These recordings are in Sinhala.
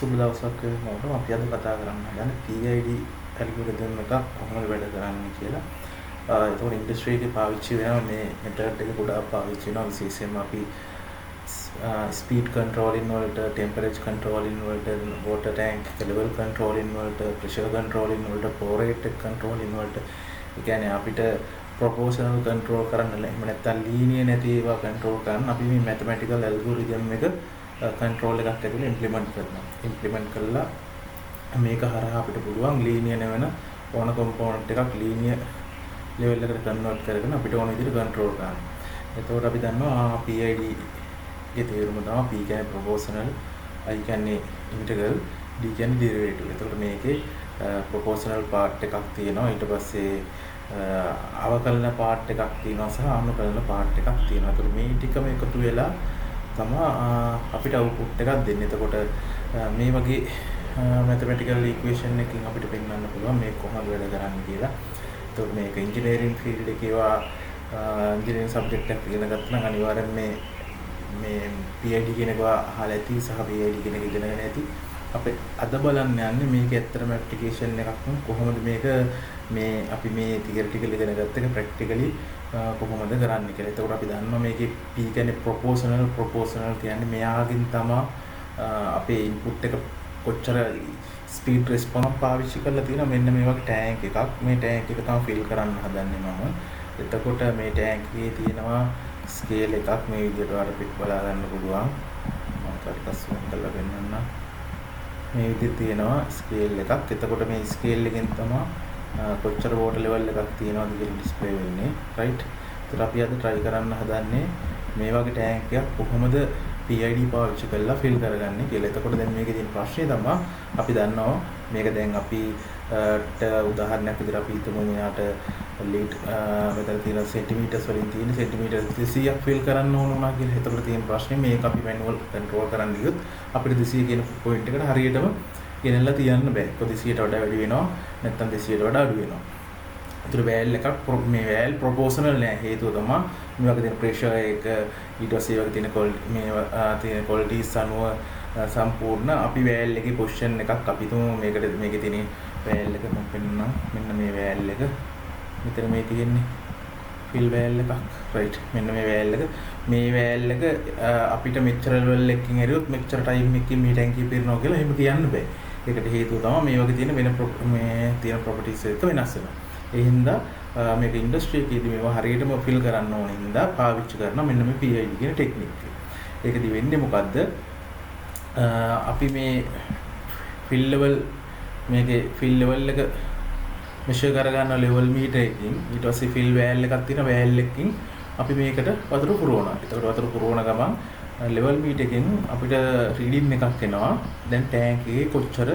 සුබ දවසක් වේවා. අපි අද කතා කරන්න හදන්නේ PID ඇල්ගොරිතම් එක කොහොමද වැඩ කරන්නේ කියලා. ඒතකොට ඉන්ඩස්ට්‍රි එකේ පාවිච්චි වෙන මේ මෙතඩ් එක ගොඩාක් පාවිච්චි වෙනවා. විශේෂයෙන්ම අපි ස්පීඩ් කන්ට්‍රෝලින් වලට, ටෙම්පරේචර් කන්ට්‍රෝලින් වලට, වෝටර් ටැංක් ලෙවල් කන්ට්‍රෝලින් වලට, ප්‍රෙෂර් කන්ට්‍රෝලින් වලට, ෆ්ලෝ රේට් කන්ට්‍රෝලින් වලට. ඒ කියන්නේ අපිට ප්‍රොපෝෂනල් කන්ට්‍රෝල් කරන්න එහෙම නැත්නම් ලීනියර් නැති ඒවා කන්ට්‍රෝල් කරන්න අපි මේ මැතමැටිකල් ඇල්ගොරිතම් එක කන්ට්‍රෝල් එකක් ඇතුලේ ඉම්ප්ලිමන්ට් කරනවා. ඉම්ප්ලිමන්ට් කළා මේක හරහා අපිට පුළුවන් ලීනියර් නෙවෙන ඕන කොම්පොනන්ට් එකක් ලීනියර් ලෙවල් එකට කන්වර්ට් කරගෙන අපිට ඕන විදිහට කන්ට්‍රෝල් කරන්න. එතකොට අපි දන්නවා PID ගේ තේරුම තමයි P කියන්නේ ප්‍රොපෝෂනල්, I කියන්නේ ඉන්ටග්‍රල්, D කියන්නේ ඩෙරිවේටිව්. එතකොට මේකේ ප්‍රොපෝෂනල් පාර්ට් එකක් තියෙනවා. ඊට පස්සේ අවකලන පාර්ට් එකක් තියෙනවා සහ අනුකලන පාර්ට් එකක් තියෙනවා. එතකොට මේ ටිකම එකතු වෙලා තමයි අපිට අවුට්පුට් එකක් දෙන්නේ. එතකොට මේ වගේ මැතමැටිකල් ඉක්වේෂන් එකකින් අපිට පෙන්වන්න පුළුවන් මේක කොහොමද වැඩ කරන්නේ කියලා. එතකොට මේක ඉන්ජිනියරින් ෆීල්ඩ් එකේ ඉන්ජිනියරින් සබ්ජෙක්ට් එකක් ඉගෙන ගත්තා නම් අනිවාර්යෙන් මේ PID කියන එක අහලා ඇති සහ PID කියන එක ඉගෙනගෙන ඇති. අපි අද බලන්න යන්නේ මේක ඇත්තටම ඇප්ලිකේෂන් එකක් නම් කොහොමද මේක මේ අපි මේ තියරිටිකල් ඉගෙන ගත්ත එක ප්‍රැක්ටිකලි කොහොමද කරන්නේ කියලා. එතකොට අපි දන්නවා මේකේ P කියන්නේ ප්‍රොපෝෂනල් කියන්නේ මෙයාගෙන් තමයි අපේ ඉන්පුට් එක කොච්චර ස්පීඩ් රෙස්පොන්ස් පාවිච්චි කරලා තියෙනවා. මෙන්න මේ වගේ ටැංක් එකක්. මේ ටැංක් එක තමයි ෆිල් කරන්න හදන්නේ මම. එතකොට මේ ටැංක් එකේ තියෙනවා ස්කේල් එකක්. මේ විදිහට වල පිට බලා ගන්න පුළුවන්. මම ටිකක් සූම් කරලා පෙන්නන්න. මේ විදිහට තියෙනවා ස්කේල් එකක්. එතකොට මේ ස්කේල් එකෙන් තමයි කොච්චර වෝටර් ලෙවල් එකක් තියෙනවද කියලා ඩිස්ප්ලේ වෙන්නේ. රයිට්. ඒතර අපි අද try කරන්න හදන්නේ මේ වගේ ටැංක් එකක් කොහොමද PID පාවිච්චි කරලා ෆිල් කරගන්නේ කියලා. එතකොට දැන් මේකේ තියෙන ප්‍රශ්නේ තමයි අපි දන්නවා මේක දැන් අපි උදාහරණයක් විදිහට අපි හිතමු මෙයාට ලීට් මෙතන තියෙන සෙන්ටිමීටර්ස් වලින් තියෙන සෙන්ටිමීටර් 200ක් ෆිල් කරන්න ඕන වුණා කියලා. එතකොට තියෙන ප්‍රශ්නේ මේක අපි මැනුවල් කන්ට්‍රෝල් කරන්න ගියොත් අපිට 200 කියන පොයින්ට් එකට හරියටම ගෙනල්ලා තියන්න බෑ. ඒක 200ට වඩා වැඩි වෙනවා නැත්නම් 200ට වඩා අඩු වෙනවා. ඒතර වෑල් එකක් මේ වෑල් ප්‍රොපෝෂනල් නෑ. හේතුව තමයි මේ වගේ තියෙන ප්‍රෙෂර් එක ඊට පස්සේ වගේ තියෙන තියෙන ක්වොලිටිස් අනුව සම්පූර්ණ අපි වෑල් එකේ පොසිෂන් එකක් අපි තුමු මේකේ තියෙන වෑල් එක මම පෙන්නනවා. මෙන්න මේ වෑල් එක. මෙතන මේ තියෙන්නේ ෆිල් වෑල් එකක්. රයිට්. මෙන්න මේ වෑල් එක. මේ වෑල් එක අපිට මෙච්චර ලෙවල් එකකින් හරියොත් මෙච්චර ටයිම් එකකින් මේ ටැංකිය පිරෙනවා කියලා එහෙම කියන්න බෑ. ඒකට හේතුව තමයි මේ වගේ තියෙන මේ තියෙන ප්‍රොපර්ටිස් එක වෙනස් වෙනවා. ඒ හින්දා මේක ඉන්ඩස්ට්‍රි එකේදී මේවා හරියටම ෆිල් කරන්න ඕන හින්දා පාවිච්චි කරන මෙන්න මේ PID කියන ටෙක්නික් එක. ඒකදී වෙන්නේ මොකද්ද? අපි මේ ෆිල් ලෙවල් මේකේ ෆිල් ලෙවල් එක මෙෂර් කරගන්න ලෙවල් මීටර් එකකින් ඊට පස්සේ ෆිල් වෑල් එකක් තියෙන වෑල් එකකින් අපි මේකට වතුර පුරවනවා. ඒකට වතුර පුරවන ගමන් ලෙවල් මීටර් එකෙන් අපිට රීඩින් එකක් එනවා. දැන් ටැංක් එකේ කොච්චර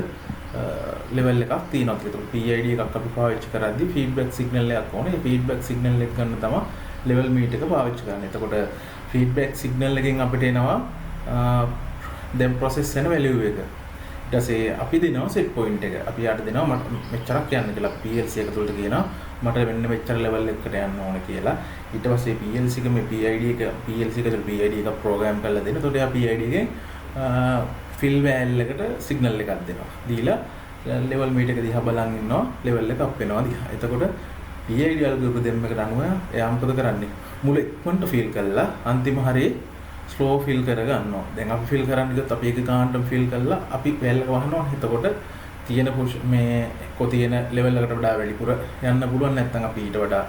ලෙවල් එකක් තියෙනවද කියලා. PID එකක් අපි පාවිච්චි කරද්දී ෆීඩ්බැක් සිග්නල් එකක් ඕනේ. ඒ ෆීඩ්බැක් සිග්නල් එක ගන්න තමයි ලෙවල් මීටර් එක පාවිච්චි කරන්නේ. එතකොට ෆීඩ්බැක් සිග්නල් එකෙන් අපිට එනවා දැන් ප්‍රොසෙස් වෙන වැලියු එක. ඊට පස්සේ අපි දෙනවා සෙට් පොයින්ට් එක. අපි යාට දෙනවා මට මෙච්චරක් යන්න කියලා. PLC එක තුළට කියනවා මට මෙන්න මෙච්චර ලෙවල් එකකට යන්න ඕන කියලා. ඊට පස්සේ PLC එක මේ PID එක ප්‍රෝග්‍රෑම් කරලා දෙන. එතකොට එයා PID එකෙන් ෆිල් වෑල් එකට සිග්නල් එකක් දෙනවා. දීලා ලෙවල් මීටර් එක දිහා බලන් ඉන්නවා. ලෙවල් එක අප් වෙනවා දිහා. එතකොට PID ඇල්ගොරිතම් එකට අනුව එයා මොකද කරන්නේ? මුල ඉක්මනට ෆිල් කළා අන්තිම හරියේ ස්ලෝ ෆිල් කරගන්නවා. දැන් අපි ෆිල් කරන්න ගියොත් අපි ඒක ගානටම ෆිල් කළා අපි වෑල් එක වහනවා. එතකොට තියෙන මේ කො තියෙන ලෙවල් එකට වඩා වැඩිපුර යන්න පුළුවන්. නැත්නම් අපි ඊට වඩා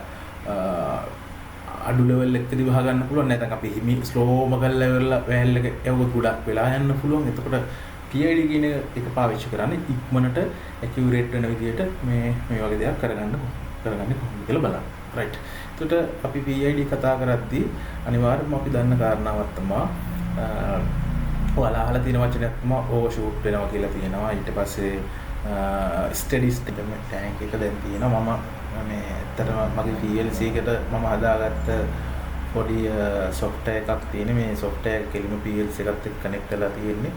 අඩු ලෙවල් එකකදී වහ ගන්න පුළුවන්. නැත්නම් අපි හිමි ස්ලෝම කරලා වෑල් එක යවුවොත් ගොඩක් වෙලා යන්න පුළුවන්. එතකොට PID කියන එක පාවිච්චි කරන්නේ ඉක්මනට ඇකියුරේට් වෙන විදිහට මේ වගේ දෙයක් කරගන්නේ කොහොමද කියලා බලන්න. රයිට්. එතකොට අපි PID කතා කරද්දී අනිවාර්යයෙන්ම අපි දන්න කාරණාවක් තමයි ඔයාලා අහලා තියෙන වචනයක් තමයි ඕවර්ෂූට් වෙනවා කියලා තියෙනවා. ඊට පස්සේ ස්ටඩි ස්ටේට් ටැංක් එක දැන් තියෙනවා. මම මේ ඇත්තටම මගේ PLC එකට මම හදාගත්ත පොඩි software එකක් තියෙන. මේ software එක කෙලිම PLC එකත් එක්ක connect කරලා තියෙන්නේ.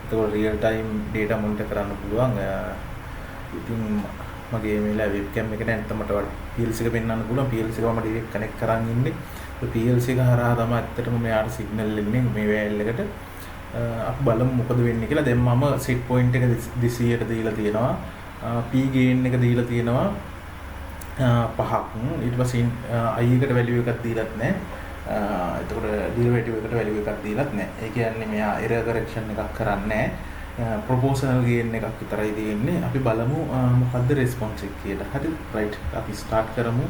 ඒකෝල real time data monitor කරන්න පුළුවන්. ඉතින් මගේ මේ webcam එක නැත්නම් මට PLC එක පෙන්වන්න පුළුවන්. PLC එක මම direct connect කරන් ඉන්නේ. PLC එක හරහා තමයි ඇත්තටම මෙයාට signal එන්නේ මේ වෑල් එකට. අපි බලමු මොකද වෙන්නේ කියලා. දැන් මම set point එක 200ට දීලා තියෙනවා. p gain එක දීලා තියෙනවා 5ක්. ඊට පස්සේ i එකට value එකක් දීලත් නැහැ. එතකොට derivative එකට value එකක් දීලත් නැහැ. ඒ කියන්නේ මෙයා error correction එකක් කරන්නේ නැහැ. proportional gain එකක් විතරයි තියෙන්නේ. අපි බලමු මොකද්ද response එක කියලා. හරිද? right. අපි start කරමු.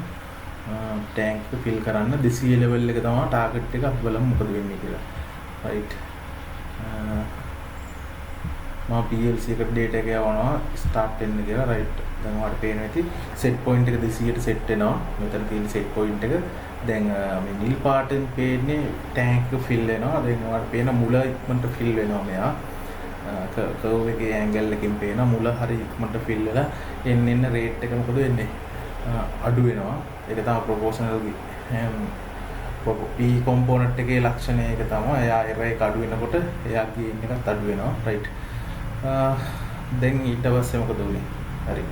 tank එක fill කරන්න 200 level එක තමයි target එක. අපි බලමු මොකද වෙන්නේ කියලා. right. මම PLC එකට data එක යවනවා start වෙන්න කියලා. right. දැන් ඔයාලට පේනවා ඇති set point එක 200ට set වෙනවා. මෙතන තියෙන set point එක දැන් මේ නිල් පාටෙන් පේන්නේ tank එක fill වෙනවා. දැන් ඔයාලට පේන මුල ඉක්මනට fill වෙනවා මෙයා. curve එකේ angle එකකින් පේන මුල හරි ඉක්මනට fill වෙලා එන්න rate එක මොකද වෙන්නේ? අඩු වෙනවා. ඒක තමයි proportional P component එකේ ලක්ෂණය ඒක තමයි. එයා error එක අඩු වෙනකොට එයා gain එකත් අඩු වෙනවා. right. දැන් ඊට පස්සේ මොකද උනේ? හරි.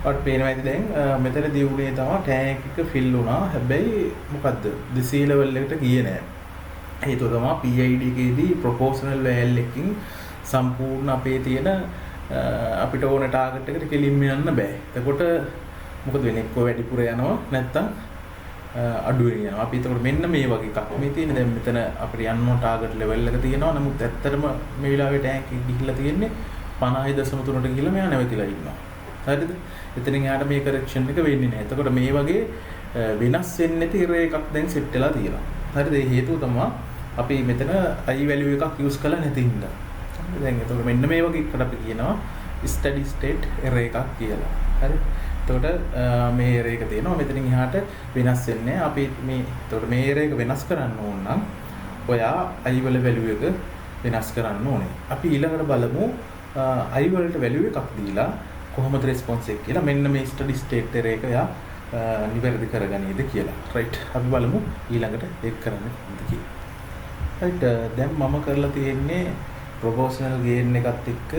ඔයාලට පේනවා ඇති දැන් මෙතනදී උනේ තමයි tank එක fill වුණා. හැබැයි මොකද්ද? 200 level එකට ගියේ නෑ. හේතුව තමයි PID එකේදී proportional value එකකින් සම්පූර්ණ අපේ තියෙන අපිට ඕන target එකට කෙලින්ම යන්න බෑ. එතකොට මොකද වෙන්නේ? එක්ක වැඩිපුර යනවා නැත්තම් අඩු වෙනවා. අපි එතකොට මෙන්න මේ වගේ එකක් මේ තියෙන්නේ. දැන් මෙතන අපිට යන්න ඕන target level එක තියෙනවා. නමුත් ඇත්තටම මේ වෙලාවේ tank එක ගිහිල්ලා තියෙන්නේ 50.3ට ගිහිල්ලා මෙයා නැවතිලා ඉන්නවා. හරිද? එතනින් එහාට මේ correction එක වෙන්නේ නැහැ. එතකොට මේ වගේ වෙනස් වෙන්නේ නැති error එකක් දැන් set වෙලා තියෙනවා. හරිද? ඒ හේතුව තමයි අපි මෙතන i value එකක් use කළා නැති හින්දා. දැන් එතකොට මෙන්න මේ වගේ එකට අපි කියනවා steady state error එකක් කියලා. හරි? එතකොට මේ error එක තියෙනවා. මෙතනින් එහාට වෙනස් වෙන්නේ නැහැ. අපි මේ එතකොට මේ error එක වෙනස් කරන්න ඕන නම් ඔයා i වල value එක වෙනස් කරන්න ඕනේ. අපි ඊළඟට බලමු i වලට value එකක් දීලා කොහොමද response එක කියලා මෙන්න මේ steady state error එක යා නිවැරදි කරගන්නේද කියලා. right. අපි බලමු ඊළඟට ඒක කරන්න කොහොමද කියලා. right. දැන් මම කරලා තියෙන්නේ proportional gain එකත් එක්ක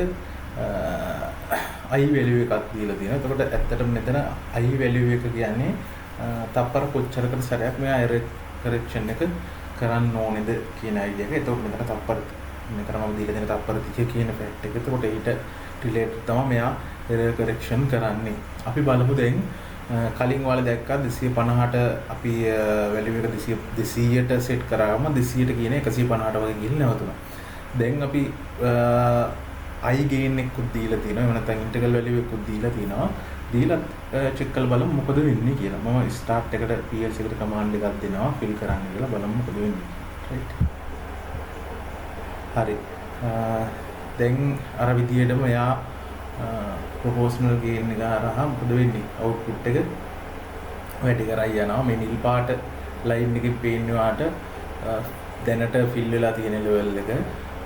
i value එකක් දීලා තියෙනවා. එතකොට ඇත්තටම මෙතන i value එක කියන්නේ තප්පර කොච්චරකට සැරයක් මෙයා error correction එක කරන්න ඕනේද කියන idea එක. එතකොට මෙතන තප්පර මෙතන මම දීලා තියෙන තප්පර 30 කියන fact එක. එතකොට ඊට related තමයි මෙයා error correction කරන්නේ. අපි බලමු දැන් කලින් ඔයාලා දැක්කා 250ට අපි value එක 200ට set කරාම 200ට කියන 150ට වගේ ගිහින් නැවතුණා. දැන් අපි i gain එකකුත් දීලා තියෙනවා. එහෙම නැත්නම් integral value එකකුත් දීලා තියෙනවා. දීලා check කරලා බලමු මොකද වෙන්නේ කියලා. මම start එකට PLC එකට command එකක් දෙනවා fill කරන්න කියලා බලමු මොකද වෙන්නේ. right. හරි. දැන් අර විදිහටම එයා proportional gain එක හරහා මොකද වෙන්නේ? output එක වැඩි කරයි යනවා. මේ නිල් පාට line එකේ පේන්නේ වාට දැනට fill වෙලා තියෙන level එක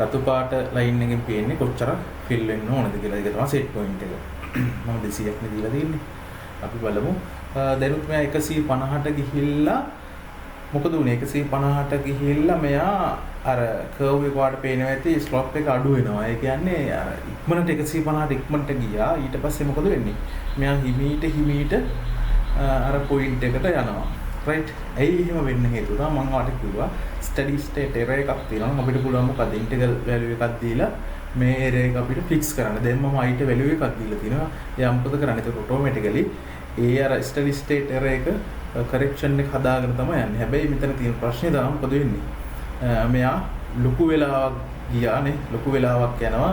රතු පාට line එකෙන් පේන්නේ කොච්චර fill වෙන්න ඕනද කියලා. ඒක තමයි set point එක. මම 200ක් නේ දීලා තියෙන්නේ. අපි බලමු. දැනුත් මෙයා 150ට ගිහිල්ලා මොකද උනේ? 150ට ගිහිල්ලා මෙයා අර curve එක වාට පේනවා ඇති slope එක අඩු වෙනවා. ඒ කියන්නේ අර ඉක්මනට 150ට ඉක්මනට ගියා. ඊට පස්සේ මොකද වෙන්නේ? මෙයා හිමීට අර point එකට යනවා. right. ඇයි එහෙම වෙන්න හේතුව තමයි මම ඔයාලට කිව්වා steady state error එකක් තියෙනවා. අපිට පුළුවන් මොකද integral value එකක් දීලා මේ error එක අපිට fix කරන්න. දැන් මම i ට value එකක් දීලා තිනවා. එයා මොකද කරන්නේ? ඒක automatically ඒ අර steady state error එක correction එක හදාගෙන තමයි යන්නේ. හැබැයි මෙතන තියෙන ප්‍රශ්නේ තමයි මොකද වෙන්නේ? මෙයා ලොකු වෙලාවක් ගියානේ. ලොකු වෙලාවක් යනවා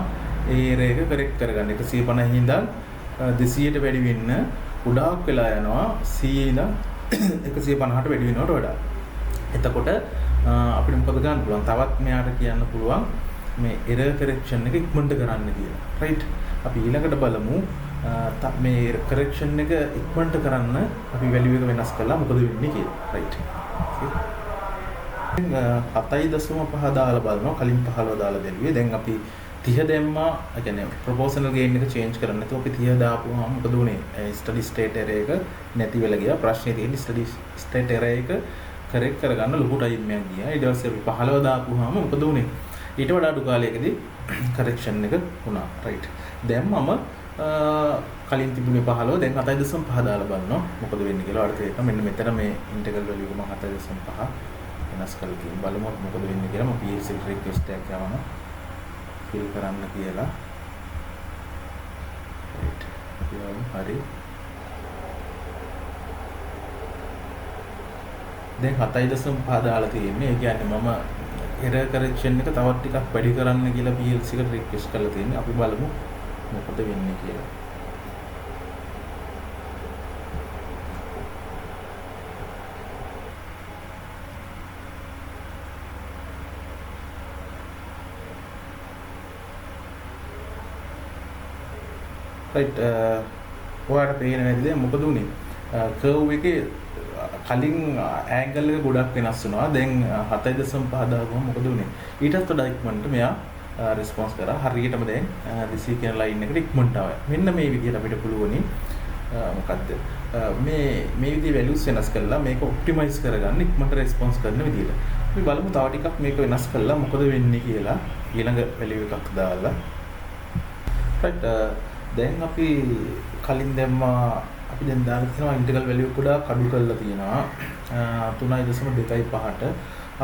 ඒ error එක correct කරගන්න. 150 ඉඳන් 200ට වැඩි වෙන්න ගොඩාක් වෙලා යනවා 100 ඉඳන් 150ට වැඩි වෙනවට වඩා. එතකොට අපිට මොකද ගන්න පුළුවන්? තවත් මෙයාට කියන්න පුළුවන් මේ error correction එක ඉක්මනට කරන්න කියලා. right. අපි ඊළඟට බලමු මේ correction එක ඉක්මනට කරන්න අපි value එක වෙනස් කළා මොකද වෙන්නේ කියලා. right. 7.5 දාලා බලනවා. කලින් 15 දාලා දෙන්නේ. දැන් අපි 30 දැම්මා. ඒ කියන්නේ proportional gain එක change කරන්න නැතුව අපි 30 දාපුවාම මොකද උනේ? steady state error එක නැති වෙලා ගියා. ප්‍රශ්නේ තියෙන්නේ steady state error එක correct කරගන්න ලොකු time එකක් ගියා. ඊට පස්සේ අපි 15 දාපුවාම මොකද උනේ? ඊට වඩා අඩු කාලයකදී correction එක වුණා. right. දැන් මම කලින් තිබුණේ 15 දැන් 7.5 දාලා බලනවා මොකද වෙන්නේ කියලා. ඔයාලට තේරෙනවා මෙන්න මෙතන මේ integral value එක මම 7.5 වෙනස් කරලා තියෙනවා. බලමු මොකද වෙන්නේ කියලා. මම PLC request එකක් යවනවා. fill කරන්න කියලා. right හරි. දැන් 7.5 දාලා තියෙන්නේ. ඒ කියන්නේ මම error correction එක තවත් ටිකක් වැඩි කරන්න කියලා PLC එකට රික්වෙස්ට් කරලා තියෙන්නේ. අපි බලමු මොකද වෙන්නේ කියලා. right ඔයාලට පේන වැඩිද මොකද උනේ? curve එකේ කලින් angle එක ගොඩක් වෙනස් වුණා. දැන් 7.5 දාගම මොකද උනේ? ඊටත් වඩා ඉක්මනට මෙයා response කරා. හරියටම දැන් receive කියන line එකට ඉක්මනට ආවා. මෙන්න මේ විදිහට අපිට පුළුවනි මොකද්ද? මේ විදිහේ values වෙනස් කරලා මේක optimize කරගන්න ඉක්මනට response කරන විදිහට. අපි බලමු තව ටිකක් මේක වෙනස් කරලා මොකද වෙන්නේ කියලා. ඊළඟ value එකක් දාලා. right දැන් අපි කලින් දැම්මා අපි දැන් දාලා තියෙනවා ඉන්ටග්‍රල් වැලියු ගොඩාක් අඩු කරලා තියෙනවා 3.25ට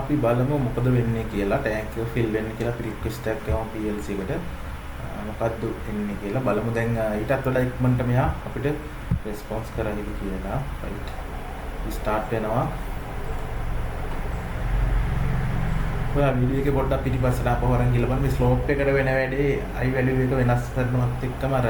අපි බලමු මොකද වෙන්නේ කියලා ටැංක් එක ෆිල් වෙන්න කියලා අපි රික්වෙස්ට් එකක් කරමු PLC එකට මොකද්ද වෙන්නේ කියලා බලමු දැන් ඊටත් වඩා ඉක්මනට මෙයා අපිට රෙස්පොන්ස් කරයි කියලා right ස්ටාර්ට් වෙනවා ඔයා වීඩියෝ එකේ පොඩ්ඩක් පිටිපස්සට ආපහු අරන් ගිහලා බලන්න මේ ස්ලෝප් එකට වෙන වැඩේ i value එක වෙනස් කරනවත් එක්කම අර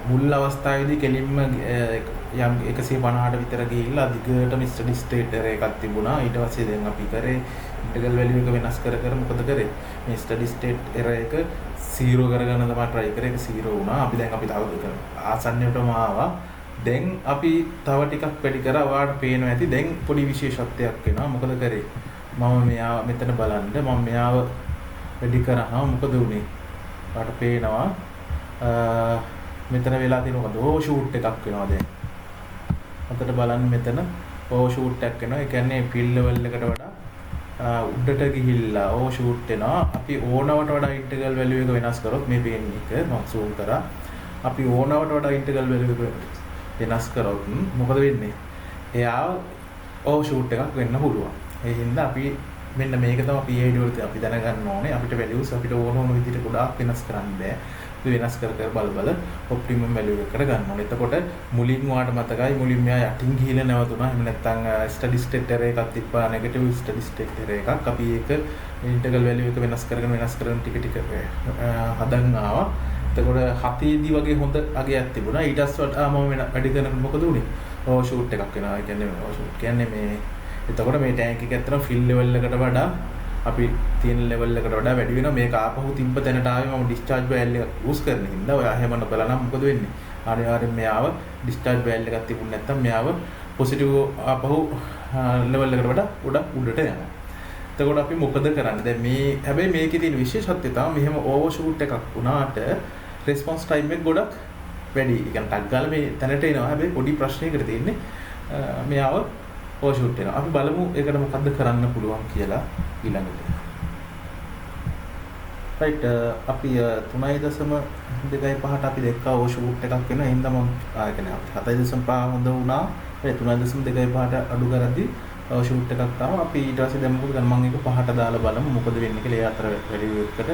මුල් අවස්ථාවේදී කෙලින්ම යම් 150ට විතර ගිහිල්ලා දිගටම ස්ටඩි ස්ටේට් error එකක් තිබුණා ඊට පස්සේ දැන් අපි කරේ ඉන්ටග්‍රල් වැලියු එක වෙනස් කර මොකද කරේ මේ ස්ටඩි ස්ටේට් error එක 0 කරගන්න තමයි try කරේ ඒක 0 වුණා අපි දැන් අපි තව ආසන්නයටම ආවා දැන් අපි තව ටිකක් වැඩි කරා ඔයාලට පේනවා ඇති දැන් පොඩි විශේෂත්වයක් වෙනවා මොකද කරේ මම මෙයා මෙතන බලන්න මම මෙයාව වැඩි කරාම මොකද උනේ ඔයාලට පේනවා මෙතන වෙලා තියෙන මොකද ඕවර්ෂූට් එකක් වෙනවා දැන් අතට බලන්න මෙතන ඕවර්ෂූට් එකක් වෙනවා ඒ කියන්නේ ෆිල් ලෙවල් එකට වඩා උඩට ගිහිල්ලා ඕවර්ෂූට් වෙනවා අපි ඕනවට වඩා ඉන්ටග්‍රල් වැලියු එක වෙනස් කරොත් මේ පේන එක මම zoom කරා අපි ඕනවට වඩා ඉන්ටග්‍රල් වැලියු එක වෙනස් කරොත් මොකද වෙන්නේ එයා ඕවර්ෂූට් එකක් වෙන්න පුළුවන් ඒ හින්දා අපි මෙන්න මේක තමයි PID වලදී අපි දැනගන්න ඕනේ අපිට values අපිට ඕන විදිහට ගොඩාක් වෙනස් කරන්න බෑ වෙනස් කර බල ඔප්ටිමම් වැලියු එක කරගන්න ඕනේ. එතකොට මුලින් වාට මතකයි මුලින් මෙයා යටින් ගිහිල්ලා නැවතුණා. එහෙම නැත්නම් ස්ටඩි ස්ටේට් error එකක් තිබ්බා නෙගටිව් ස්ටඩි ස්ටේට් error එකක්. අපි ඒක ඉන්ටග්‍රල් වැලියු එක වෙනස් කරගෙන ටික ටික හදන් ආවා. එතකොට 7 දී වගේ හොඳ අගයක් තිබුණා. ඊටත් වඩා මම වැඩි කරනකොට මොකද උනේ? ඕවර්ෂූට් එකක් වෙනවා. ඒ කියන්නේ ඕවර්ෂූට් කියන්නේ මේ එතකොට මේ ටැංක් එක ඇත්තටම ෆිල් ලෙවල් එකට වඩා අපි තියෙන ලෙවල් එකට වඩා වැඩි වෙනවා මේක ආපහු තිබ්බ තැනට ආවේ මම ඩිස්චාර්ජ් වෑල් එක යූස් කරන හින්දා ඔයා එහෙම නොකළා නම් මොකද වෙන්නේ අනිවාර්යෙන් මෙයාව ඩිස්චාර්ජ් වෑල් එකක් තිබුණ නැත්නම් මෙයාව පොසිටිව් ආපහු ලෙවල් එකට වඩා උඩට යනවා එතකොට අපි මොකද කරන්නේ දැන් මේ හැබැයි මේකේ තියෙන විශේෂත්වය තමයි මෙහෙම ඕවර්ෂූට් එකක් වුණාට රෙස්පොන්ස් ටයිම් එක ගොඩක් වැඩි. ඒ කියන්නේ ටක් ගාලා මේ තැනට එනවා හැබැයි පොඩි ප්‍රශ්නයකට තියෙන්නේ මෙයාව ඕවර්ෂූට් වෙනවා. අපි බලමු ඒකට මොකද්ද කරන්න පුළුවන් කියලා ඊළඟට. right අපි 3.25ට අපි දැක්කා ඕවර්ෂූට් එකක් වෙනවා. එහෙනම් මම කියන්නේ 7.5 හොඳ වුණා. ඒ 3.25ට අඩු කරද්දී ඕවර්ෂූට් එකක් ආවා. අපි ඊට පස්සේ දැන් මොකද කරන්නේ? මම ඒක 5ට දාලා බලමු මොකද වෙන්නේ කියලා. ඒ අතර වැලියු එකකට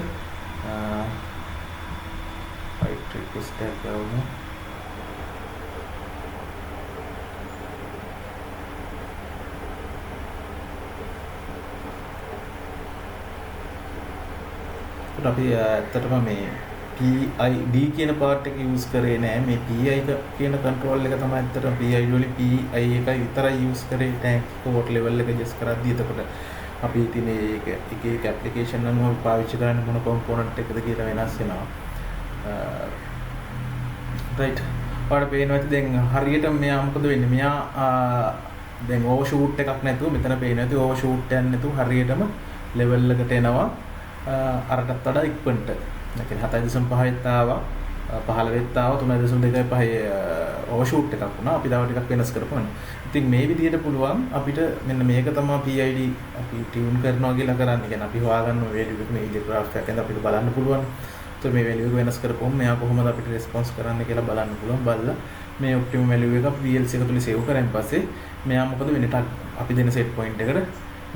right රික්වෙස්ට් එකක් ගවමු. අපි ඇත්තටම මේ PID කියන part එක use කරේ නෑ මේ PI කියන control එක තමයි ඇත්තටම PID වලින් PI එකයි විතරයි use කරේ tank port level එක adjust කරද්දී එතකොට අපි ඉතින් ඒක එක application අනුව පාවිච්චි කරන්න මොන component එකද කියලා වෙනස් වෙනවා right ඔයාලට පේනවා ඇති දැන් හරියට මෙයා මොකද වෙන්නේ මෙයා දැන් overshoot එකක් නැතුව මෙතන පේනවා ඇති overshoot එකක් නැතුව හරියටම level එකට එනවා අරටත් වඩා ඉක්මනට. ඒ කියන්නේ 7.5ත් ආවා 15ත් ආවා 3.25 ඕවර්ෂූට් එකක් වුණා. අපි තව ටිකක් වෙනස් කරපුවා. ඉතින් මේ විදිහට පුළුවන් අපිට මෙන්න මේක තමයි PID අපි ටියුන් කරනවා කියලා කරන්නේ. කියන්නේ අපි හොයාගන්න වැලියු එක මේ විදිහට graph එකෙන් අපිට බලන්න පුළුවන්. ඒත් මේ වැලියු එක වෙනස් කරපුවම මෙයා කොහොමද අපිට රෙස්පොන්ස් කරන්න කියලා බලන්න පුළුවන්. බලලා මේ ඔප්ටිමම් වැලියු එක අපි VLC එක තුල සේව් කරන් පස්සේ මෙයා මොකද වෙන්නේ? අපි දෙන සෙට් පොයින්ට් එකට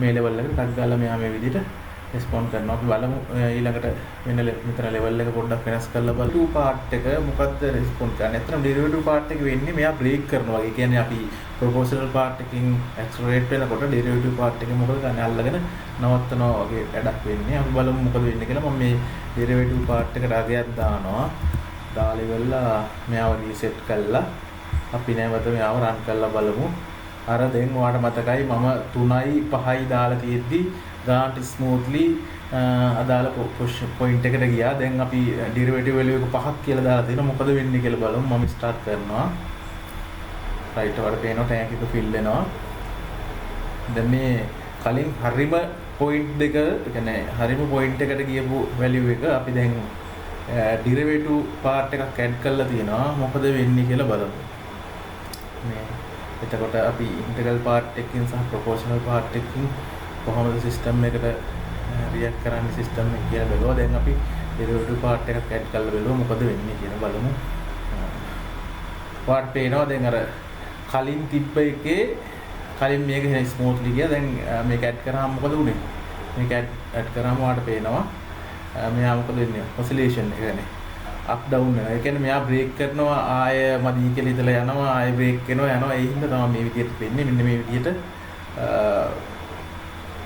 මේ ලෙවල් එකට ටක් ගාලා මෙයා මේ විදිහට රෙස්පොන්ඩ් කරනවා. අපි බලමු ඊළඟට මෙන්න මෙතන ලෙවල් එක පොඩ්ඩක් වෙනස් කරලා බලමු. පාර්ට් එක මොකද්ද රෙස්පොන්ඩ් කරන්නේ? ඇත්තටම ඩෙරිවේටිව් පාර්ට් එක වෙන්නේ මෙයා බ්‍රේක් කරනවා වගේ. කියන්නේ අපි ප්‍රොපෝෂනල් පාර්ට් එකකින් ඇක්සලරේට් වෙනකොට ඩෙරිවේටිව් පාර්ට් එක මොකද කරන්නේ? අල්ලගෙන නවත්තනවා වගේ වැඩක් වෙන්නේ. අපි බලමු මොකද වෙන්නේ කියලා. මම මේ ඩෙරිවේටිව් පාර්ට් එකට අගයක් දානවා. දාලා ඉවරලා මෙයාව රීසෙට් කළා. අපි නැවත මෙයාව රන් කරලා බලමු. අර දැන් ඔයාලට මතකයි මම 3යි 5යි දාලා තියෙද්දි ගාන්ට් ස්මූත්ලි අදාළ පොයින්ට් එකට ගියා. දැන් අපි ඩෙරිවේටිව් වැලියු එක 5ක් කියලා දාලා තියෙනවා. මොකද වෙන්නේ කියලා බලමු. මම ස්ටාර්ට් කරනවා. රයිට් වල පේනවා ටැග් එක ෆිල් වෙනවා. දැන් මේ කලින් හරිම පොයින්ට් දෙක, ඒ කියන්නේ හරිම පොයින්ට් එකට ගියපු වැලියු එක අපි දැන් ඩෙරිවේටිව් පාර්ට් එකක් ඇඩ් කරලා තියෙනවා. මොකද වෙන්නේ කියලා බලමු. මේ එතකොට අපි ඉන්ටග්‍රල් පාර්ට් එකකින් සහ ප්‍රොපෝෂනල් පාර්ට් එකකින් කොහොමද සිස්ටම් එකට රියැක්ට් කරන්නේ සිස්ටම් එක කියලා බලුවා. දැන් අපි ඩෙරිවේටිව් පාර්ට් එකක් ඇඩ් කරලා බලුවා මොකද වෙන්නේ කියලා බලමු. පාර්ට් පේනවා දැන් අර කලින් තිබ්බ එකේ කලින් මේක ස්මූත්ලි ගියා. දැන් මේක ඇඩ් කරාම මොකද උනේ? මේක ඇඩ් කරාම ඔයාලට පේනවා මෙයා මොකද වෙන්නේ? ඔසිලේෂන් එක කියන්නේ අප් ඩවුන් වෙනවා. ඒ කියන්නේ මෙයා බ්‍රේක් කරනවා ආය මදි කියලා ඉතලා යනවා ආය බ්‍රේක් කරනවා. ඒ හින්දා තමයි මේ විදිහට වෙන්නේ. මෙන්න මේ විදිහට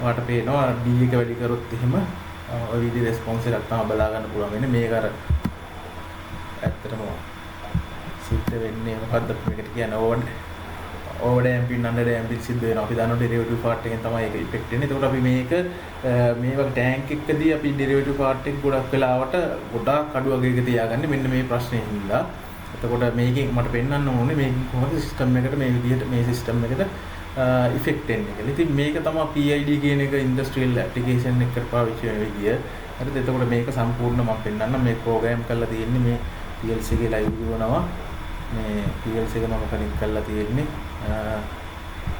ඔයාලට පේනවා D එක වැඩි කරොත් එහෙම ඔය විදිහේ රෙස්පොන්ස් එකක් තමයි බලා ගන්න පුළුවන් වෙන්නේ. මේක අර ඇත්තටම සිද්ධ වෙන්නේ මොකද්ද මේකට කියන්නේ ඕවර් ඩැම්පින් අන්ඩර් ඩැම්පින් සිද්ධ වෙනවා. අපි දන්නවා ඩෙරිවේටිව් පාර්ට් එකෙන් තමයි ඒක ඉෆෙක්ට් වෙන්නේ. ඒකට අපි මේක මේ වගේ ටැංක් එකකදී අපි ඩෙරිවේටිව් පාර්ට් එක ගොඩක් වෙලාවට ගොඩාක් අඩු අගයක තියාගන්නේ මෙන්න මේ ප්‍රශ්නේ හින්දා. එතකොට මේකෙන් මට පෙන්වන්න ඕනේ මේකෙන් කොහොමද සිස්ටම් එකට මේ විදිහට මේ සිස්ටම් එකට ඉෆෙක්ට් වෙන්නේ කියලා. ඉතින් මේක තමයි PID කියන එක ඉන්ඩස්ට්‍රියල් ඇප්ලිකේෂන් එකකට පාවිච්චි වෙන විදිය. හරිද? එතකොට මේක සම්පූර්ණ මම පෙන්වන්නම්. මේ ප්‍රෝග්‍රෑම් කරලා තියෙන්නේ මේ PLC එකේ ලයිව් දුවනවා. මේ PLC එක මම කනෙක්ට් කරලා තියෙන්නේ.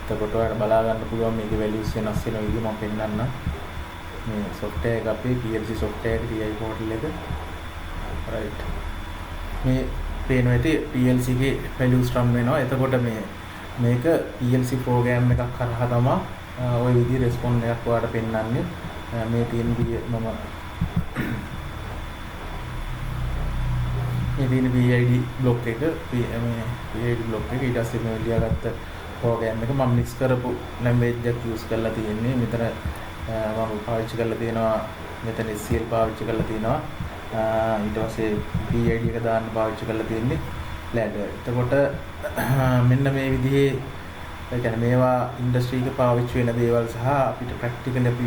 එතකොට ඔයාලට බලා ගන්න පුළුවන් මේකේ වැලියුස් වෙනස් වෙන විදිහ මම පෙන්වන්නම්. මේ software එක අපේ PLC software එක TI portal එක. right. මේ පේන ඇති PLC එකේ වැලියුස් රන් වෙනවා. එතකොට මේක PLC ප්‍රෝග්‍රෑම් එකක් කරහා තමයි ওই විදිහේ රෙස්පොන්ඩ් එකක් ඔයාලට පෙන්වන්නේ. මේ තියෙන මේ තියෙන PID බ්ලොක් එක මේ PID බ්ලොක් එක ඊට පස්සේ මේ ලියාගත්ත ප්‍රෝග්‍රෑම් එක මම මික්ස් කරපු ලැන්ග්වේජ් එකක් යූස් කරලා තියෙන්නේ. මෙතන මම පාවිච්චි කරලා තියෙනවා මෙතන SQL පාවිච්චි කරලා තියෙනවා. ඊට පස්සේ PID එක දාන්න පාවිච්චි කරලා තියෙන්නේ ladder. එතකොට මෙන්න මේ විදිහේ ඒ කියන්නේ මේවා ඉන්ඩස්ට්‍රි එක පාවිච්චි වෙන දේවල් සහ අපිට ප්‍රැක්ටිකලි අපි